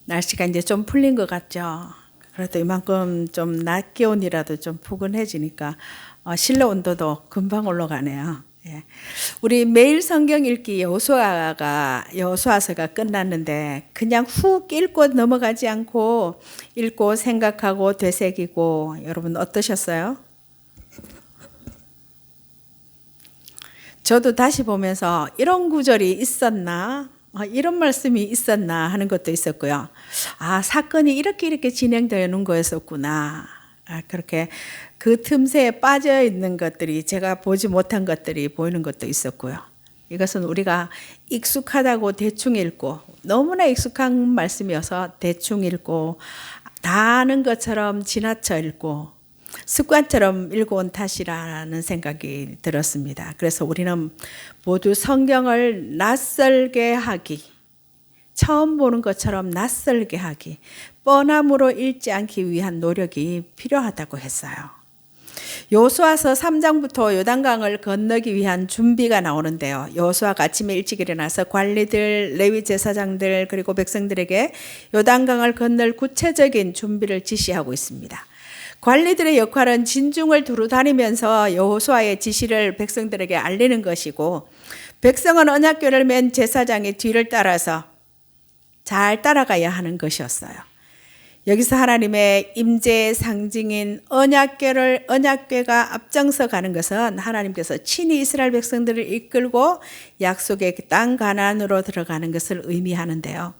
날씨가 이제 좀 풀린 것 같죠. 그래도 이만큼 좀 낮 기온이라도 좀 푸근해지니까 실내 온도도 금방 올라가네요. 예. 우리 매일 성경 읽기 여호수아서가 끝났는데 그냥 훅 읽고 넘어가지 않고 읽고 생각하고 되새기고 여러분 어떠셨어요? 저도 다시 보면서 이런 구절이 있었나? 이런 말씀이 있었나 하는 것도 있었고요. 아, 사건이 이렇게 진행되는 거였었구나. 그렇게 그 틈새에 빠져 있는 것들이 제가 보지 못한 것들이 보이는 것도 있었고요. 이것은 우리가 익숙하다고 대충 읽고 너무나 익숙한 말씀이어서 대충 읽고 다 아는 것처럼 지나쳐 읽고 습관처럼 읽어온 탓이라는 생각이 들었습니다. 그래서 우리는 모두 성경을 낯설게 하기, 처음 보는 것처럼 낯설게 하기, 뻔함으로 읽지 않기 위한 노력이 필요하다고 했어요. 여호수아서 3장부터 요단강을 건너기 위한 준비가 나오는데요. 여호수아가 아침에 일찍 일어나서 관리들, 레위 제사장들 그리고 백성들에게 요단강을 건널 구체적인 준비를 지시하고 있습니다. 관리들의 역할은 진중을 두루 다니면서 여호수아의 지시를 백성들에게 알리는 것이고, 백성은 언약궤를 맨 제사장의 뒤를 따라서 잘 따라가야 하는 것이었어요. 여기서 하나님의 임재의 상징인 언약궤가 앞장서 가는 것은 하나님께서 친히 이스라엘 백성들을 이끌고 약속의 땅 가나안으로 들어가는 것을 의미하는데요.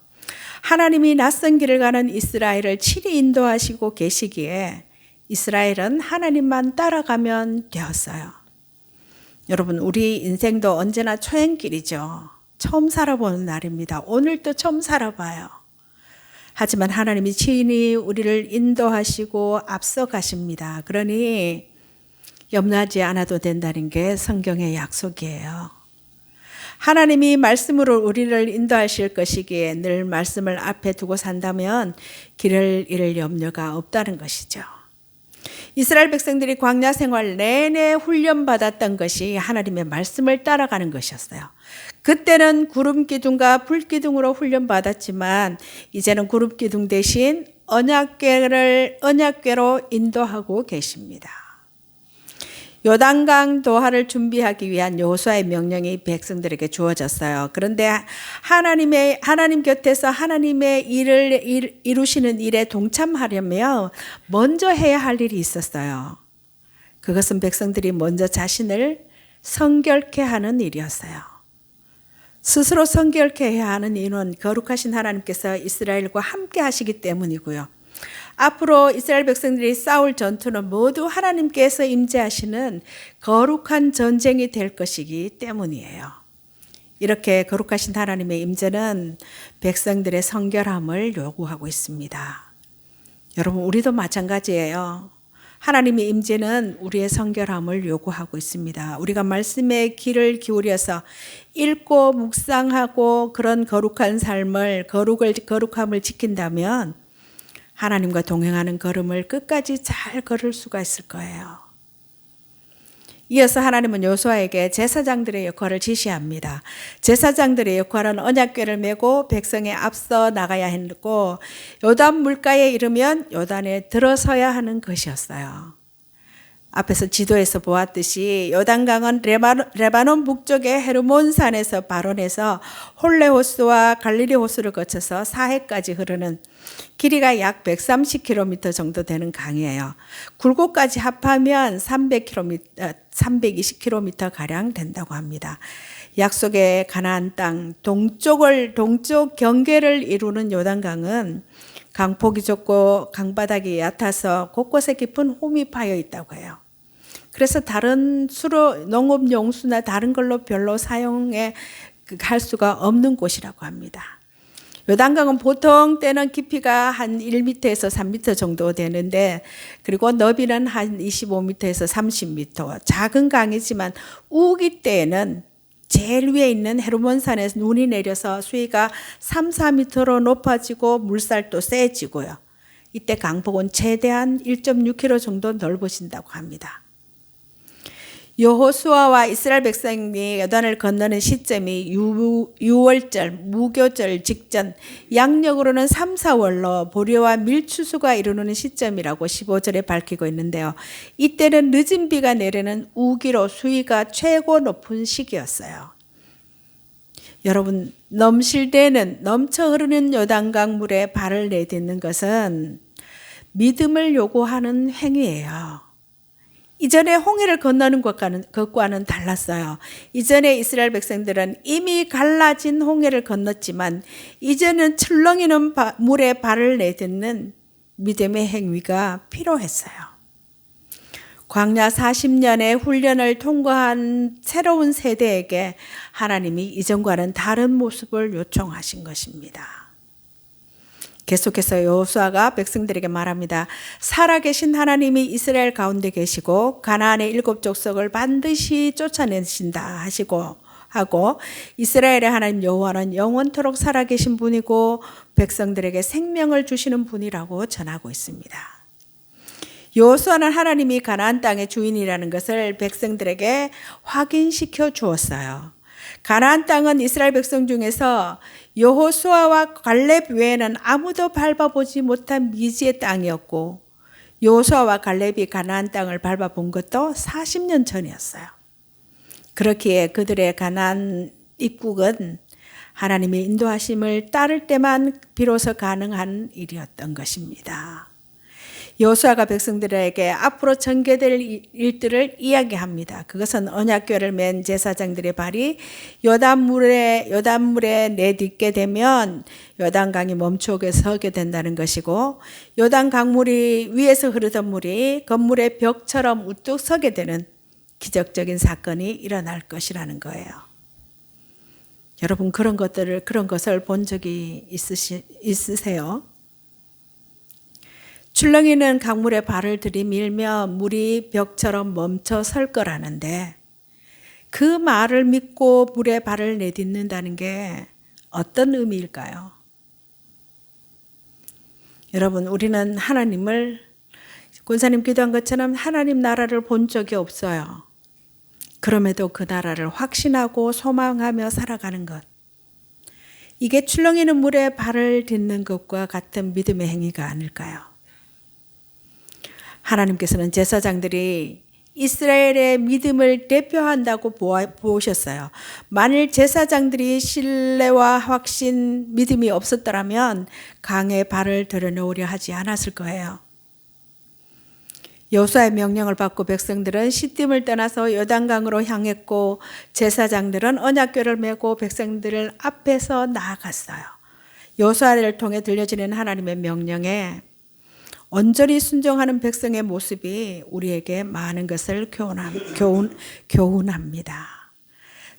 하나님이 낯선 길을 가는 이스라엘을 친히 인도하시고 계시기에 이스라엘은 하나님만 따라가면 되었어요. 여러분, 우리 인생도 언제나 초행길이죠. 처음 살아보는 날입니다. 오늘도 처음 살아봐요. 하지만 하나님이 친히 우리를 인도하시고 앞서 가십니다. 그러니 염려하지 않아도 된다는 게 성경의 약속이에요. 하나님이 말씀으로 우리를 인도하실 것이기에 늘 말씀을 앞에 두고 산다면 길을 잃을 염려가 없다는 것이죠. 이스라엘 백성들이 광야 생활 내내 훈련받았던 것이 하나님의 말씀을 따라가는 것이었어요. 그때는 구름 기둥과 불 기둥으로 훈련받았지만 이제는 구름 기둥 대신 언약궤로 인도하고 계십니다. 요단강 도하를 준비하기 위한 여호수아의 명령이 백성들에게 주어졌어요. 그런데 하나님 곁에서 하나님의 일을 이루시는 일에 동참하려면 먼저 해야 할 일이 있었어요. 그것은 백성들이 먼저 자신을 성결케 하는 일이었어요. 스스로 성결케 해야 하는 이유는 거룩하신 하나님께서 이스라엘과 함께 하시기 때문이고요. 앞으로 이스라엘 백성들이 싸울 전투는 모두 하나님께서 임재하시는 거룩한 전쟁이 될 것이기 때문이에요. 이렇게 거룩하신 하나님의 임재는 백성들의 성결함을 요구하고 있습니다. 여러분, 우리도 마찬가지예요. 하나님의 임재는 우리의 성결함을 요구하고 있습니다. 우리가 말씀의 귀를 기울여서 읽고 묵상하고 그런 거룩한 삶을, 거룩함을 지킨다면 하나님과 동행하는 걸음을 끝까지 잘 걸을 수가 있을 거예요. 이어서 하나님은 여호수아에게 제사장들의 역할을 지시합니다. 제사장들의 역할은 언약궤를 메고 백성에 앞서 나가야 했고 요단 물가에 이르면 요단에 들어서야 하는 것이었어요. 앞에서 지도에서 보았듯이 요단강은 레바논 북쪽의 헤르몬 산에서 발원해서 홀레호수와 갈릴리 호수를 거쳐서 사해까지 흐르는 길이가 약 130km 정도 되는 강이에요. 굴곡까지 합하면 320km 가량 된다고 합니다. 약속의 가나안 땅 동쪽 경계를 이루는 요단강은 강폭이 좁고 강바닥이 얕아서 곳곳에 깊은 홈이 파여 있다고 해요. 그래서 다른 농업 용수나 다른 걸로 별로 사용할 수가 없는 곳이라고 합니다. 요단강은 보통 때는 깊이가 한 1m에서 3m 정도 되는데 그리고 너비는 한 25m에서 30m. 작은 강이지만 우기 때에는 제일 위에 있는 헤르몬산에서 눈이 내려서 수위가 3, 4m로 높아지고 물살도 세지고요. 이때 강폭은 최대한 1.6km 정도 넓어진다고 합니다. 여호수아와 이스라엘 백성이 요단을 건너는 시점이 유월절, 무교절 직전, 양력으로는 3, 4월로 보리와 밀추수가 이루는 시점이라고 15절에 밝히고 있는데요. 이때는 늦은 비가 내리는 우기로 수위가 최고 높은 시기였어요. 여러분, 넘실대는 넘쳐 흐르는 요단강 물에 발을 내딛는 것은 믿음을 요구하는 행위예요. 이전에 홍해를 건너는 것과는 달랐어요. 이전에 이스라엘 백성들은 이미 갈라진 홍해를 건넜지만 이제는 출렁이는 물에 발을 내딛는 믿음의 행위가 필요했어요. 광야 40년의 훈련을 통과한 새로운 세대에게 하나님이 이전과는 다른 모습을 요청하신 것입니다. 계속해서 여호수아가 백성들에게 말합니다. 살아계신 하나님이 이스라엘 가운데 계시고 가나안의 7 족속을 반드시 쫓아내신다 하고 이스라엘의 하나님 여호와는 영원토록 살아계신 분이고 백성들에게 생명을 주시는 분이라고 전하고 있습니다. 여호수아는 하나님이 가나안 땅의 주인이라는 것을 백성들에게 확인시켜 주었어요. 가나안 땅은 이스라엘 백성 중에서 여호수아와 갈렙 외에는 아무도 밟아보지 못한 미지의 땅이었고 여호수아와 갈렙이 가나안 땅을 밟아본 것도 40년 전이었어요. 그렇기에 그들의 가나안 입국은 하나님의 인도하심을 따를 때만 비로소 가능한 일이었던 것입니다. 여호수아가 백성들에게 앞으로 전개될 일들을 이야기합니다. 그것은 언약궤를 맨 제사장들의 발이 요단물에 내딛게 되면 요단강이 멈추게 서게 된다는 것이고 요단강물이 위에서 흐르던 물이 건물의 벽처럼 우뚝 서게 되는 기적적인 사건이 일어날 것이라는 거예요. 여러분 그런 것을 본 적이 있으세요? 출렁이는 강물에 발을 들이밀며 물이 벽처럼 멈춰 설 거라는데 그 말을 믿고 물에 발을 내딛는다는 게 어떤 의미일까요? 여러분 우리는 하나님을 권사님 기도한 것처럼 하나님 나라를 본 적이 없어요. 그럼에도 그 나라를 확신하고 소망하며 살아가는 것. 이게 출렁이는 물에 발을 딛는 것과 같은 믿음의 행위가 아닐까요? 하나님께서는 제사장들이 이스라엘의 믿음을 대표한다고 보셨어요. 만일 제사장들이 신뢰와 확신, 믿음이 없었더라면 강에 발을 들여놓으려 하지 않았을 거예요. 여호수아의 명령을 받고 백성들은 시딤을 떠나서 요단강으로 향했고 제사장들은 언약궤를 메고 백성들을 앞에서 나아갔어요. 여호수아를 통해 들려지는 하나님의 명령에 온전히 순종하는 백성의 모습이 우리에게 많은 것을 교훈합니다.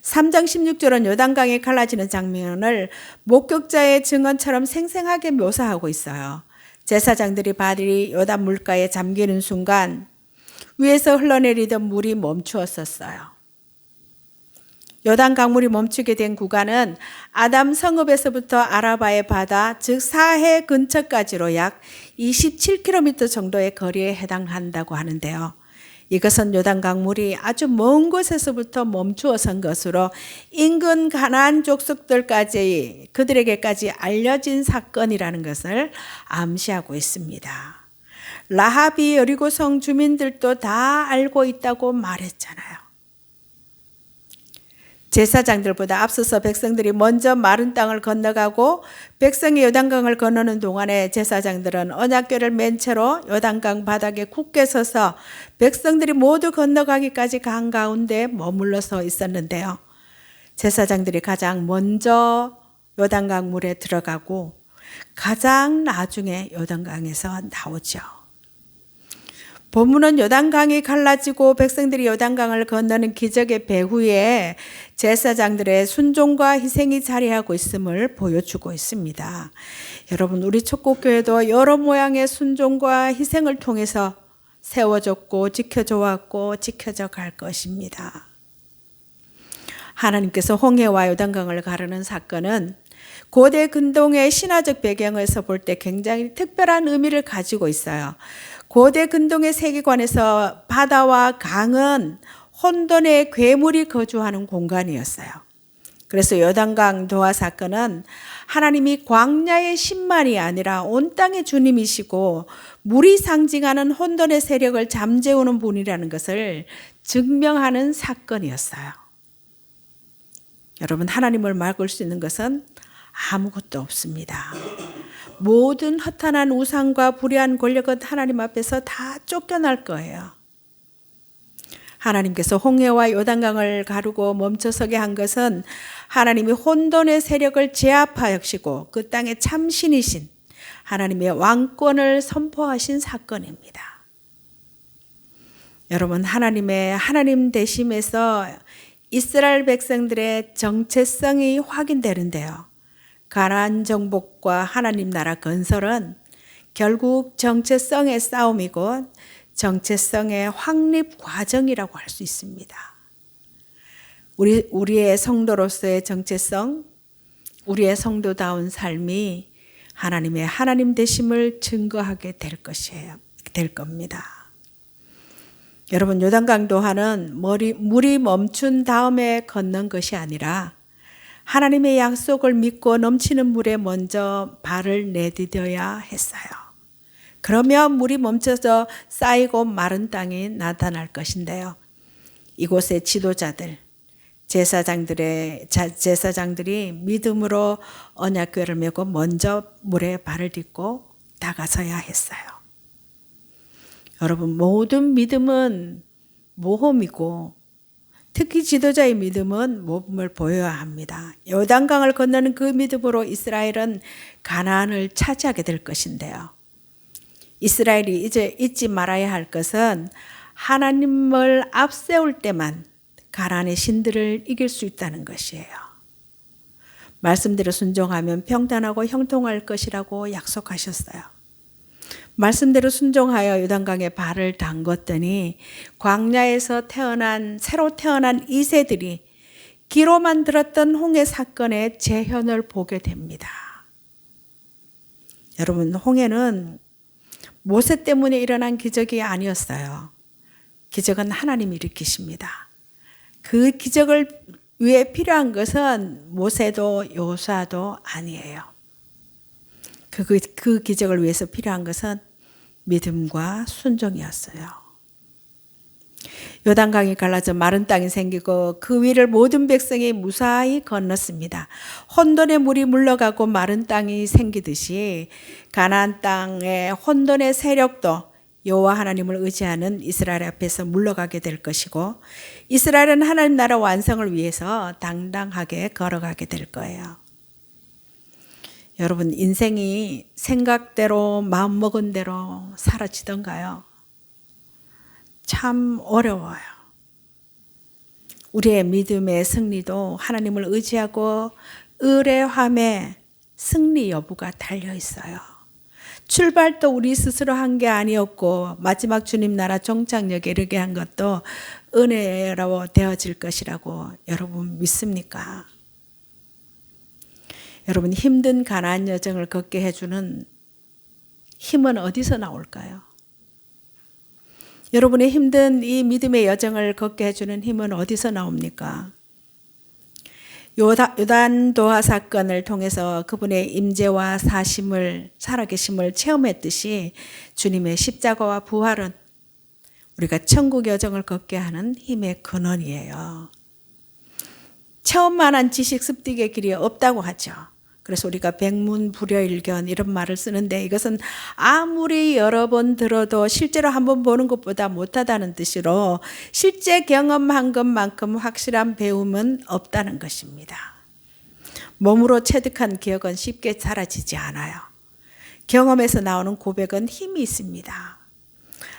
3장 16절은 요단강이 갈라지는 장면을 목격자의 증언처럼 생생하게 묘사하고 있어요. 제사장들이 발이 요단 물가에 잠기는 순간 위에서 흘러내리던 물이 멈추었었어요. 요단 강물이 멈추게 된 구간은 아담 성읍에서부터 아라바의 바다, 즉 사해 근처까지로 약 27km 정도의 거리에 해당한다고 하는데요. 이것은 요단 강물이 아주 먼 곳에서부터 멈추어 선 것으로 인근 가나안 족속들까지 그들에게까지 알려진 사건이라는 것을 암시하고 있습니다. 라합이 여리고성 주민들도 다 알고 있다고 말했잖아요. 제사장들보다 앞서서 백성들이 먼저 마른 땅을 건너가고 백성이 요단강을 건너는 동안에 제사장들은 언약궤를 맨 채로 요단강 바닥에 굳게 서서 백성들이 모두 건너가기까지 강 가운데 머물러 서 있었는데요. 제사장들이 가장 먼저 요단강 물에 들어가고 가장 나중에 요단강에서 나오죠. 본문은 요단강이 갈라지고 백성들이 요단강을 건너는 기적의 배후에 제사장들의 순종과 희생이 자리하고 있음을 보여주고 있습니다. 여러분 우리 촉곡교회도 여러 모양의 순종과 희생을 통해서 세워졌고 지켜져 왔고 지켜져 갈 것입니다. 하나님께서 홍해와 요단강을 가르는 사건은 고대 근동의 신화적 배경에서 볼 때 굉장히 특별한 의미를 가지고 있어요. 고대 근동의 세계관에서 바다와 강은 혼돈의 괴물이 거주하는 공간이었어요. 그래서 요단강 도하 사건은 하나님이 광야의 신만이 아니라 온 땅의 주님이시고 물이 상징하는 혼돈의 세력을 잠재우는 분이라는 것을 증명하는 사건이었어요. 여러분, 하나님을 막을 수 있는 것은 아무것도 없습니다. 모든 허탄한 우상과 불의한 권력은 하나님 앞에서 다 쫓겨날 거예요. 하나님께서 홍해와 요단강을 가르고 멈춰서게 한 것은 하나님이 혼돈의 세력을 제압하시고 그 땅의 참신이신 하나님의 왕권을 선포하신 사건입니다. 여러분, 하나님의 하나님 되심에서 이스라엘 백성들의 정체성이 확인되는데요. 가나안 정복과 하나님 나라 건설은 결국 정체성의 싸움이고 정체성의 확립 과정이라고 할 수 있습니다. 우리의 성도로서의 정체성, 우리의 성도다운 삶이 하나님의 하나님 되심을 증거하게 될 겁니다. 여러분, 요단강 도하는 물이 멈춘 다음에 건넌 것이 아니라 하나님의 약속을 믿고 넘치는 물에 먼저 발을 내디뎌야 했어요. 그러면 물이 멈춰서 쌓이고 마른 땅이 나타날 것인데요. 이곳의 지도자들, 제사장들이 믿음으로 언약궤를 메고 먼저 물에 발을 딛고 다가서야 했어요. 여러분, 모든 믿음은 모험이고 특히 지도자의 믿음은 모범을 보여야 합니다. 요단강을 건너는 그 믿음으로 이스라엘은 가나안을 차지하게 될 것인데요. 이스라엘이 이제 잊지 말아야 할 것은 하나님을 앞세울 때만 가나안의 신들을 이길 수 있다는 것이에요. 말씀대로 순종하면 평탄하고 형통할 것이라고 약속하셨어요. 말씀대로 순종하여 요단강에 발을 담궜더니 광야에서 새로 태어난 2세들이 귀로만 들었던 홍해 사건의 재현을 보게 됩니다. 여러분, 홍해는 모세 때문에 일어난 기적이 아니었어요. 기적은 하나님이 일으키십니다. 그 기적을 위해 필요한 것은 모세도 여호수아도 아니에요. 그 기적을 위해서 필요한 것은 믿음과 순종이었어요. 요단강이 갈라져 마른 땅이 생기고 그 위를 모든 백성이 무사히 건넜습니다. 혼돈의 물이 물러가고 마른 땅이 생기듯이 가나안 땅의 혼돈의 세력도 여호와 하나님을 의지하는 이스라엘 앞에서 물러가게 될 것이고 이스라엘은 하나님 나라 완성을 위해서 당당하게 걸어가게 될 거예요. 여러분, 인생이 생각대로 마음먹은 대로 사라지던가요? 참 어려워요. 우리의 믿음의 승리도 하나님을 의지하고 의뢰함에 승리 여부가 달려 있어요. 출발도 우리 스스로 한 게 아니었고 마지막 주님 나라 종착역에 이르게 한 것도 은혜로 되어질 것이라고 여러분 믿습니까? 여러분, 힘든 가나안 여정을 걷게 해주는 힘은 어디서 나올까요? 여러분의 힘든 이 믿음의 여정을 걷게 해주는 힘은 어디서 나옵니까? 요단 도하 사건을 통해서 그분의 임재와 살아계심을 체험했듯이 주님의 십자가와 부활은 우리가 천국 여정을 걷게 하는 힘의 근원이에요. 체험만한 지식 습득의 길이 없다고 하죠. 그래서 우리가 백문불여일견 이런 말을 쓰는데 이것은 아무리 여러 번 들어도 실제로 한번 보는 것보다 못하다는 뜻으로 실제 경험한 것만큼 확실한 배움은 없다는 것입니다. 몸으로 체득한 기억은 쉽게 사라지지 않아요. 경험에서 나오는 고백은 힘이 있습니다.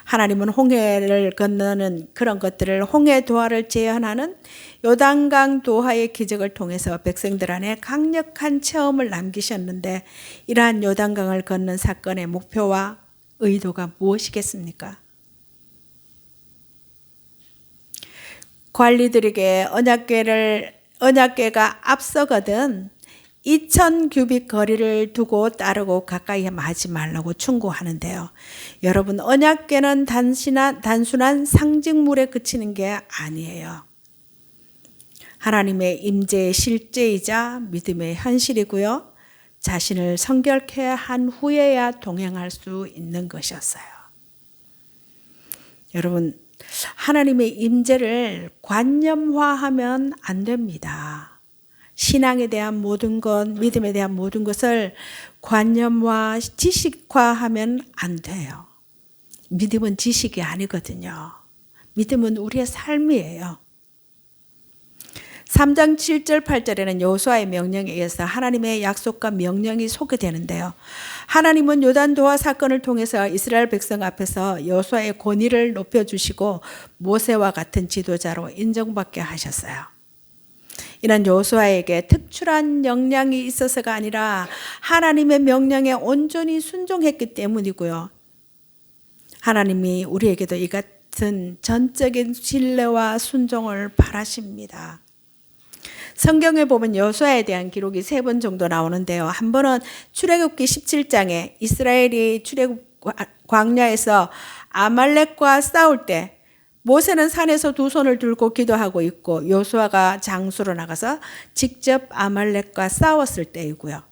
하나님은 홍해를 건너는 그런 것들을 홍해 도하를 재현하는 요단강 도하의 기적을 통해서 백성들 안에 강력한 체험을 남기셨는데 이러한 요단강을 건넌 사건의 목표와 의도가 무엇이겠습니까? 관리들에게 언약궤가 앞서거든 2000 규빗 거리를 두고 따르고 가까이 하지 말라고 충고하는데요. 여러분, 언약궤는 단순한 상징물에 그치는 게 아니에요. 하나님의 임재의 실제이자 믿음의 현실이고요. 자신을 성결케 한 후에야 동행할 수 있는 것이었어요. 여러분, 하나님의 임재를 관념화하면 안 됩니다. 신앙에 대한 모든 것, 믿음에 대한 모든 것을 관념화, 지식화하면 안 돼요. 믿음은 지식이 아니거든요. 믿음은 우리의 삶이에요. 3장 7절 8절에는 여호수아의 명령에 의해서 하나님의 약속과 명령이 소개되는데요. 하나님은 요단도화 사건을 통해서 이스라엘 백성 앞에서 여호수아의 권위를 높여주시고 모세와 같은 지도자로 인정받게 하셨어요. 이는 여호수아에게 특출한 역량이 있어서가 아니라 하나님의 명령에 온전히 순종했기 때문이고요. 하나님이 우리에게도 이 같은 전적인 신뢰와 순종을 바라십니다. 성경에 보면 여호수아에 대한 기록이 3번 정도 나오는데요. 한 번은 출애굽기 17장에 이스라엘이 출애굽 광야에서 아말렉과 싸울 때 모세는 산에서 두 손을 들고 기도하고 있고 여호수아가 장수로 나가서 직접 아말렉과 싸웠을 때이고요.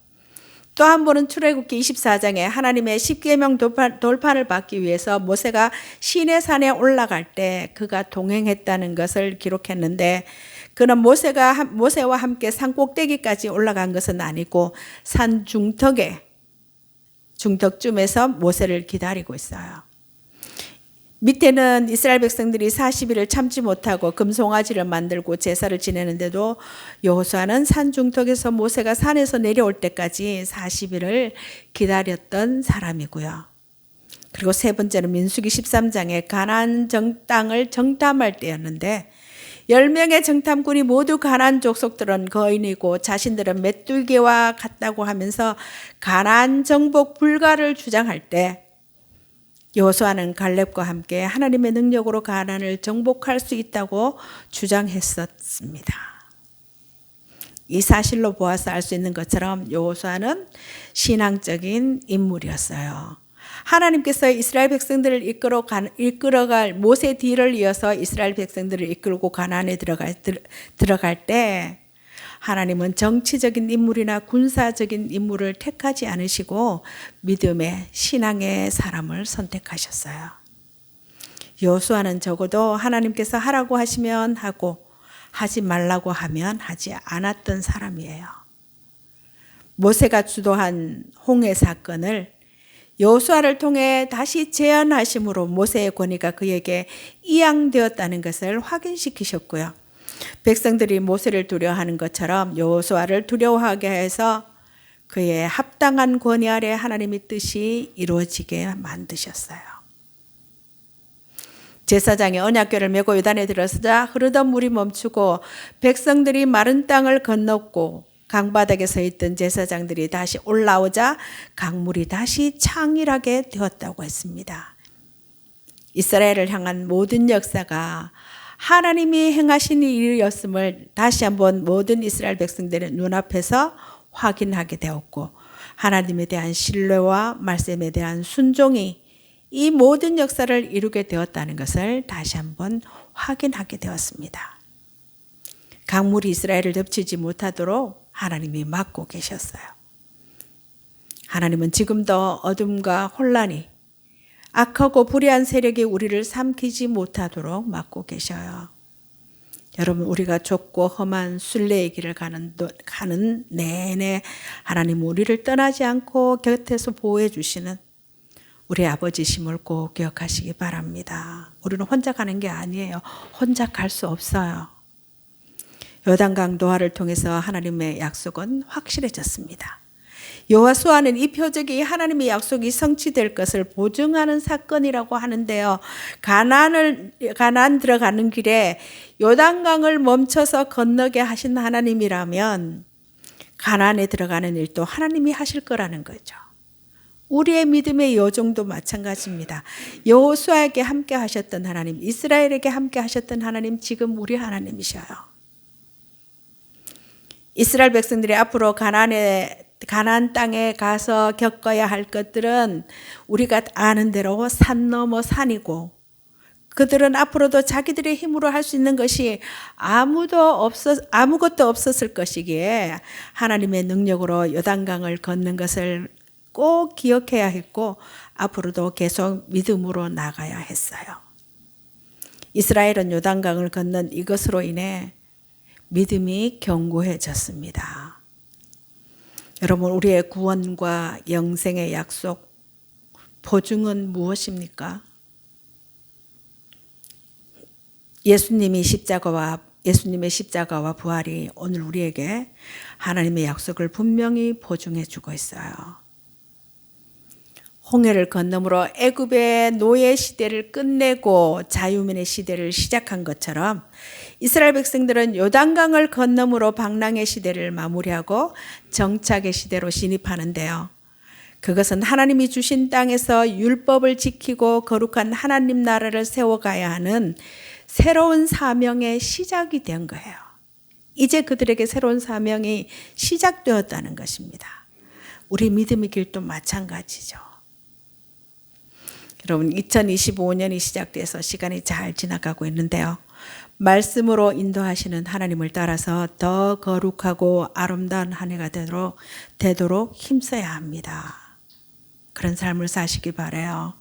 또 한 번은 출애굽기 24장에 하나님의 십계명 돌판을 받기 위해서 모세가 시내산에 올라갈 때 그가 동행했다는 것을 기록했는데, 그는 모세와 함께 산 꼭대기까지 올라간 것은 아니고 산 중턱쯤에서 모세를 기다리고 있어요. 밑에는 이스라엘 백성들이 40일을 참지 못하고 금송아지를 만들고 제사를 지내는데도 여호수아는 산 중턱에서 모세가 산에서 내려올 때까지 40일을 기다렸던 사람이고요. 그리고 3번째는 민수기 13장에 가나안 땅을 정탐할 때였는데 10명의 정탐꾼이 모두 가나안 족속들은 거인이고 자신들은 메뚜기와 같다고 하면서 가나안 정복 불가를 주장할 때 여호수아는 갈렙과 함께 하나님의 능력으로 가나안을 정복할 수 있다고 주장했었습니다. 이 사실로 보아서 알 수 있는 것처럼 여호수아는 신앙적인 인물이었어요. 하나님께서 이스라엘 백성들을 이끌어갈 모세 뒤를 이어서 이스라엘 백성들을 이끌고 가나안에 들어갈 때 하나님은 정치적인 인물이나 군사적인 인물을 택하지 않으시고 믿음의 신앙의 사람을 선택하셨어요. 여호수아는 적어도 하나님께서 하라고 하시면 하고 하지 말라고 하면 하지 않았던 사람이에요. 모세가 주도한 홍해 사건을 여호수아를 통해 다시 재현하심으로 모세의 권위가 그에게 이양되었다는 것을 확인시키셨고요. 백성들이 모세를 두려워하는 것처럼 여호수아를 두려워하게 해서 그의 합당한 권위 아래 하나님의 뜻이 이루어지게 만드셨어요. 제사장이 언약궤를 메고 요단에 들어서자 흐르던 물이 멈추고 백성들이 마른 땅을 건넜고 강바닥에 서 있던 제사장들이 다시 올라오자 강물이 다시 창일하게 되었다고 했습니다. 이스라엘을 향한 모든 역사가 하나님이 행하신 일이었음을 다시 한번 모든 이스라엘 백성들의 눈앞에서 확인하게 되었고, 하나님에 대한 신뢰와 말씀에 대한 순종이 이 모든 역사를 이루게 되었다는 것을 다시 한번 확인하게 되었습니다. 강물이 이스라엘을 덮치지 못하도록 하나님이 막고 계셨어요. 하나님은 지금도 어둠과 혼란이 악하고 불의한 세력이 우리를 삼키지 못하도록 막고 계셔요. 여러분, 우리가 좁고 험한 순례의 길을 가는 내내 하나님 우리를 떠나지 않고 곁에서 보호해 주시는 우리 아버지심을 꼭 기억하시기 바랍니다. 우리는 혼자 가는 게 아니에요. 혼자 갈 수 없어요. 요단강 노하를 통해서 하나님의 약속은 확실해졌습니다. 여호수아는 이 표적이 하나님의 약속이 성취될 것을 보증하는 사건이라고 하는데요. 가나안 들어가는 길에 요단강을 멈춰서 건너게 하신 하나님이라면 가나안에 들어가는 일도 하나님이 하실 거라는 거죠. 우리의 믿음의 여정도 마찬가지입니다. 여호수아에게 함께 하셨던 하나님, 이스라엘에게 함께 하셨던 하나님, 지금 우리 하나님이셔요. 이스라엘 백성들이 앞으로 가나안 땅에 가서 겪어야 할 것들은 우리가 아는 대로 산 넘어 산이고, 그들은 앞으로도 자기들의 힘으로 할 수 있는 것이 아무것도 없었을 것이기에 하나님의 능력으로 요단강을 걷는 것을 꼭 기억해야 했고, 앞으로도 계속 믿음으로 나가야 했어요. 이스라엘은 요단강을 건넌 이것으로 인해 믿음이 견고해졌습니다. 여러분, 우리의 구원과 영생의 약속, 보증은 무엇입니까? 예수님의 십자가와 부활이 오늘 우리에게 하나님의 약속을 분명히 보증해 주고 있어요. 홍해를 건너므로 애굽의 노예 시대를 끝내고 자유민의 시대를 시작한 것처럼 이스라엘 백성들은 요단강을 건너므로 방랑의 시대를 마무리하고 정착의 시대로 진입하는데요. 그것은 하나님이 주신 땅에서 율법을 지키고 거룩한 하나님 나라를 세워가야 하는 새로운 사명의 시작이 된 거예요. 이제 그들에게 새로운 사명이 시작되었다는 것입니다. 우리 믿음의 길도 마찬가지죠. 여러분, 2025년이 시작돼서 시간이 잘 지나가고 있는데요. 말씀으로 인도하시는 하나님을 따라서 더 거룩하고 아름다운 한 해가 되도록 힘써야 합니다. 그런 삶을 사시기 바라요.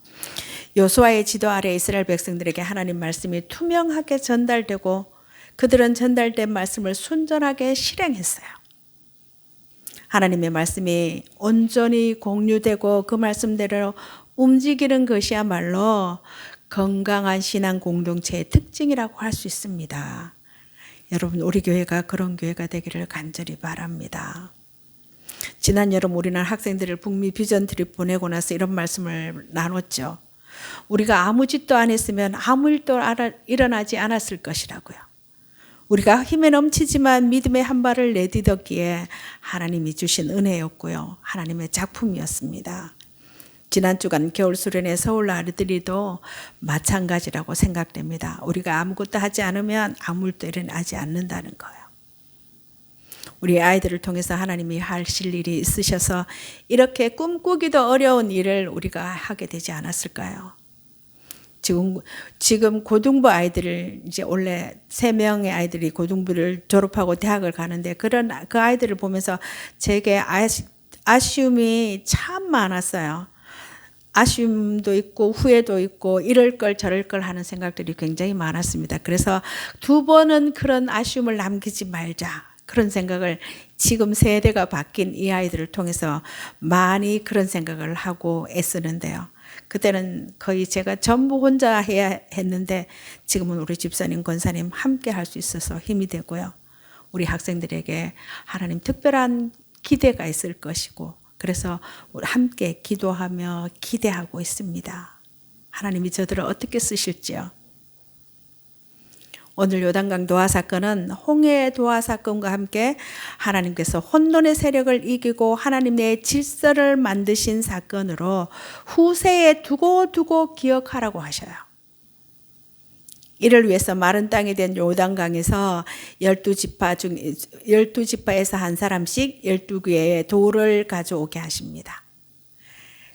여호수아의 지도 아래 이스라엘 백성들에게 하나님 말씀이 투명하게 전달되고 그들은 전달된 말씀을 순전하게 실행했어요. 하나님의 말씀이 온전히 공유되고 그 말씀대로 움직이는 것이야말로 건강한 신앙 공동체의 특징이라고 할 수 있습니다. 여러분, 우리 교회가 그런 교회가 되기를 간절히 바랍니다. 지난 여름 우리는 학생들을 북미 비전 트립 보내고 나서 이런 말씀을 나눴죠. 우리가 아무 짓도 안 했으면 아무 일도 일어나지 않았을 것이라고요. 우리가 힘에 넘치지만 믿음의 한 발을 내딛었기에 하나님이 주신 은혜였고요. 하나님의 작품이었습니다. 지난 주간 겨울 수련회 서울 아이들이도 마찬가지라고 생각됩니다. 우리가 아무것도 하지 않으면 아무 일도 일어나지 않는다는 거예요. 우리 아이들을 통해서 하나님이 하실 일이 있으셔서 이렇게 꿈꾸기도 어려운 일을 우리가 하게 되지 않았을까요? 지금 고등부 아이들을 이제 원래 3명의 아이들이 고등부를 졸업하고 대학을 가는데 그 아이들을 보면서 제게 아쉬움이 참 많았어요. 아쉬움도 있고 후회도 있고 이럴 걸 저럴 걸 하는 생각들이 굉장히 많았습니다. 그래서 2번은 그런 아쉬움을 남기지 말자. 그런 생각을 지금 세대가 바뀐 이 아이들을 통해서 많이 그런 생각을 하고 애쓰는데요. 그때는 거의 제가 전부 혼자 해야 했는데 지금은 우리 집사님, 권사님 함께 할 수 있어서 힘이 되고요. 우리 학생들에게 하나님 특별한 기대가 있을 것이고 그래서 함께 기도하며 기대하고 있습니다. 하나님이 저들을 어떻게 쓰실지요. 오늘 요단강 도하 사건은 홍해 도하 사건과 함께 하나님께서 혼돈의 세력을 이기고 하나님의 질서를 만드신 사건으로 후세에 두고 기억하라고 하셔요. 이를 위해서 마른 땅이 된 요단강에서 12지파에서 한 사람씩 12개의 돌을 가져오게 하십니다.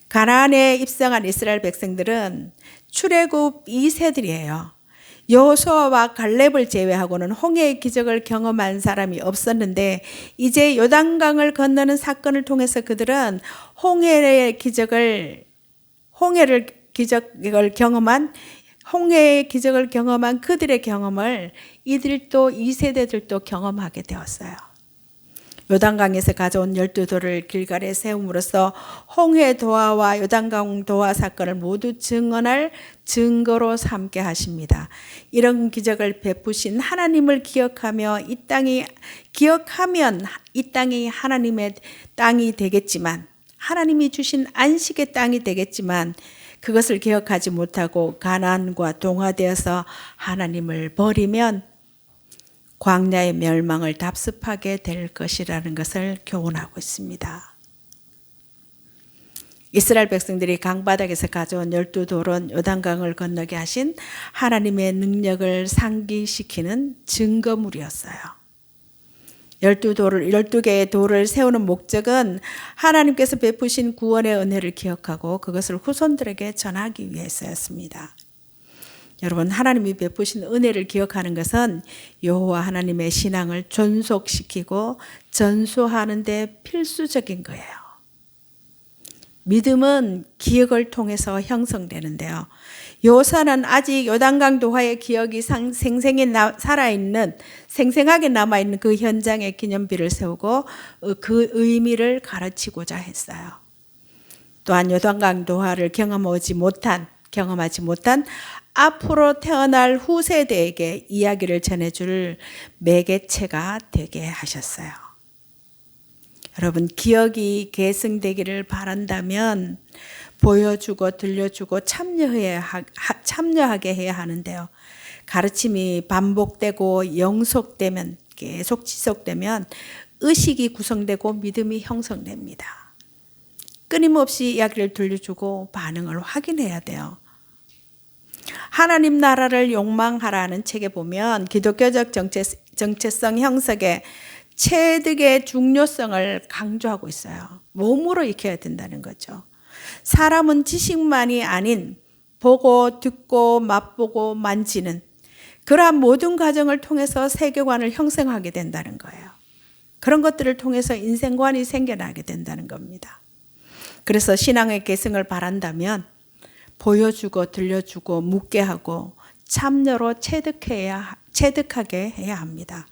가나안에 입성한 이스라엘 백성들은 출애굽 2세들이에요. 여호수아와 갈렙을 제외하고는 홍해의 기적을 경험한 사람이 없었는데 이제 요단강을 건너는 사건을 통해서 그들은 홍해의 기적을 경험한 그들의 경험을 이들도 2세대들도 경험하게 되었어요. 요단강에서 가져온 12돌을 길갈에 세움으로써 홍해 도하와 요단강 도하 사건을 모두 증언할 증거로 삼게 하십니다. 이런 기적을 베푸신 하나님을 기억하면 이 땅이 하나님의 땅이 되겠지만 하나님이 주신 안식의 땅이 되겠지만 그것을 기억하지 못하고 가나안과 동화되어서 하나님을 버리면 광야의 멸망을 답습하게 될 것이라는 것을 교훈하고 있습니다. 이스라엘 백성들이 강바닥에서 가져온 12돌은 요단강을 건너게 하신 하나님의 능력을 상기시키는 증거물이었어요. 열두 개의 돌을 세우는 목적은 하나님께서 베푸신 구원의 은혜를 기억하고 그것을 후손들에게 전하기 위해서였습니다. 여러분, 하나님이 베푸신 은혜를 기억하는 것은 여호와 하나님의 신앙을 존속시키고 전수하는 데 필수적인 거예요. 믿음은 기억을 통해서 형성되는데요. 요사는 아직 요단강 도화의 기억이 생생하게 남아있는 그 현장에 기념비를 세우고 그 의미를 가르치고자 했어요. 또한 요단강 도화를 경험하지 못한 앞으로 태어날 후세대에게 이야기를 전해줄 매개체가 되게 하셨어요. 여러분, 기억이 계승되기를 바란다면 보여주고 들려주고 참여하게 해야 하는데요. 가르침이 반복되고 영속되면, 계속 지속되면 의식이 구성되고 믿음이 형성됩니다. 끊임없이 이야기를 들려주고 반응을 확인해야 돼요. 하나님 나라를 욕망하라는 책에 보면 기독교적 정체성 형성의 체득의 중요성을 강조하고 있어요. 몸으로 익혀야 된다는 거죠. 사람은 지식만이 아닌 보고 듣고 맛보고 만지는 그러한 모든 과정을 통해서 세계관을 형성하게 된다는 거예요. 그런 것들을 통해서 인생관이 생겨나게 된다는 겁니다. 그래서 신앙의 계승을 바란다면 보여주고 들려주고 묻게 하고 참여로 체득하게 해야 합니다.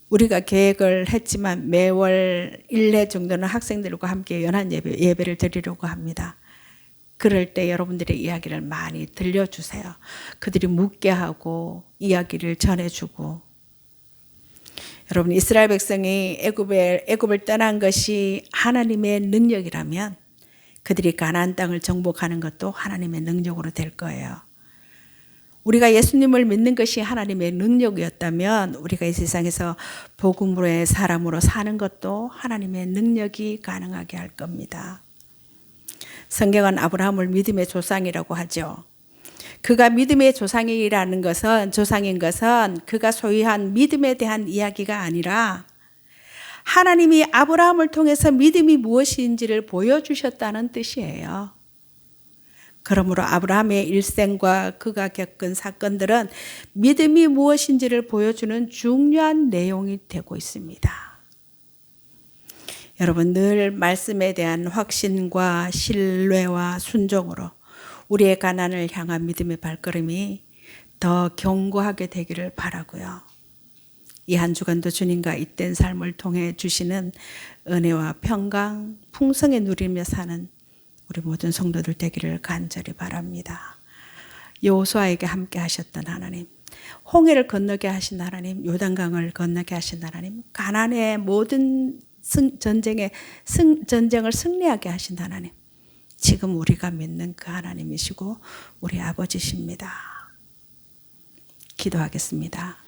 우리가 계획을 했지만 매월 1회 정도는 학생들과 함께 연한 예배를 드리려고 합니다. 그럴 때 여러분들의 이야기를 많이 들려주세요. 그들이 묻게 하고 이야기를 전해주고. 여러분, 이스라엘 백성이 애굽을 떠난 것이 하나님의 능력이라면 그들이 가나안 땅을 정복하는 것도 하나님의 능력으로 될 거예요. 우리가 예수님을 믿는 것이 하나님의 능력이었다면 우리가 이 세상에서 복음으로의 사람으로 사는 것도 하나님의 능력이 가능하게 할 겁니다. 성경은 아브라함을 믿음의 조상이라고 하죠. 그가 믿음의 조상인 것은 그가 소유한 믿음에 대한 이야기가 아니라 하나님이 아브라함을 통해서 믿음이 무엇인지를 보여주셨다는 뜻이에요. 그러므로 아브라함의 일생과 그가 겪은 사건들은 믿음이 무엇인지를 보여주는 중요한 내용이 되고 있습니다. 여러분, 늘 말씀에 대한 확신과 신뢰와 순종으로 우리의 가난을 향한 믿음의 발걸음이 더 견고하게 되기를 바라고요. 이 한 주간도 주님과 잇된 삶을 통해 주시는 은혜와 평강, 풍성에 누리며 사는 우리 모든 성도들 되기를 간절히 바랍니다. 여호수아에게 함께 하셨던 하나님, 홍해를 건너게 하신 하나님, 요단강을 건너게 하신 하나님, 가나안의 모든 전쟁을 승리하게 하신 하나님, 지금 우리가 믿는 그 하나님이시고 우리 아버지십니다. 기도하겠습니다.